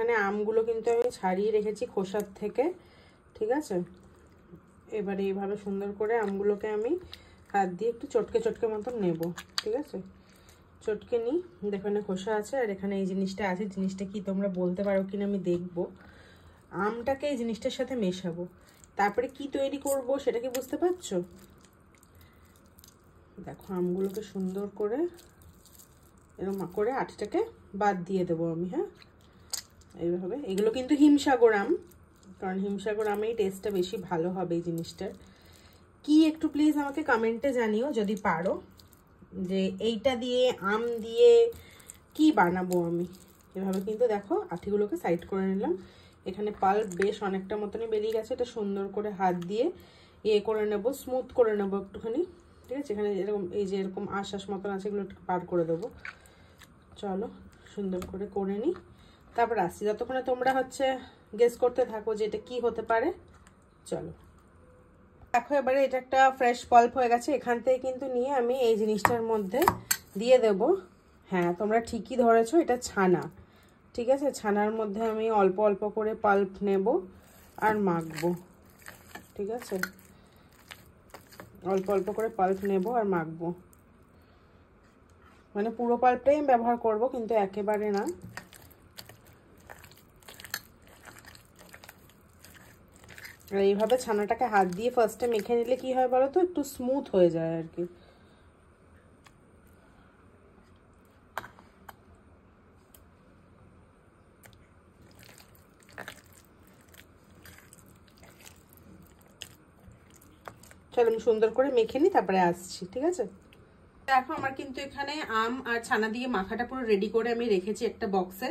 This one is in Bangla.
এখানে আমগুলো কিন্তু আমি ছাড়িয়ে রেখেছি খোসার থেকে, ঠিক আছে। এবারে এইভাবে সুন্দর করে আমগুলোকে আমি হাত দিয়ে একটু চটকে চটকে মতন নেব, ঠিক আছে। চটকে নিই, এখানে খোসা আছে আর এখানে এই জিনিসটা আছে। জিনিসটা কি তোমরা বলতে পারো কিনা আমি দেখব। আমটাকে এই জিনিসটার সাথে মেশাবো, তারপরে কি তৈরি করব সেটা কি বুঝতে পারছো? দেখো আমগুলোকে সুন্দর করে এরকম করে আটিটাকে বাদ দিয়ে দেবো আমি। হ্যাঁ, এইভাবে। এগুলো কিন্তু হিমসাগর আম, কারণ হিমসাগর আমেই টেস্টটা বেশি ভালো হবে এই জিনিসটার। কি একটু প্লিজ আমাকে কমেন্টে জানিও যদি পারো, যে এইটা দিয়ে আম দিয়ে কি বানাবো আমি। এভাবে কিন্তু দেখো আঠিগুলোকে সাইড করে নিলাম। এখানে পাল্প বেশ অনেকটা মতনই বেরিয়ে গেছে। এটা সুন্দর করে হাত দিয়ে ইয়ে করে নেব, স্মুথ করে নেব একটুখানি, ঠিক আছে। এখানে এরকম এই যে এরকম আশ্বাস মতন আছে, এগুলো একটু পার করে দেবো। চলো সুন্দর করে নিই, তারপর আসছি। যতক্ষণে তোমরা গেস করতে থাকো যে এটা কি হতে পারে। চলো দেখো, এবারে এটা একটা ফ্রেশ পাল্প হয়ে গেছে। এখান থেকে কিন্তু নিয়ে আমি এই জিনিসটার মধ্যে দিয়ে দেব। হ্যাঁ, তোমরা ঠিকই ধরেছো, এটা ছানা, ঠিক আছে। ছানার মধ্যে আমি অল্প অল্প করে পাল্প নেব আর মাখবো, ঠিক আছে। অল্প অল্প করে পাল্প নেব আর মাখবো, মানে পুরো পাল্পটাই আমি ব্যবহার করব, কিন্তু একেবারে না। আর এইভাবে ছানাটাকে হাত দিয়ে ফার্স্টে মেখে নিলে কি হয় বলো তো, একটু স্মুথ হয়ে যায় আর কি। চলো আমি সুন্দর করে মেখে নিই, তারপরে আসছি, ঠিক আছে। দেখো আমার কিন্তু এখানে আম আর ছানা দিয়ে মাখাটা পুরো রেডি করে আমি রেখেছি একটা বক্সে।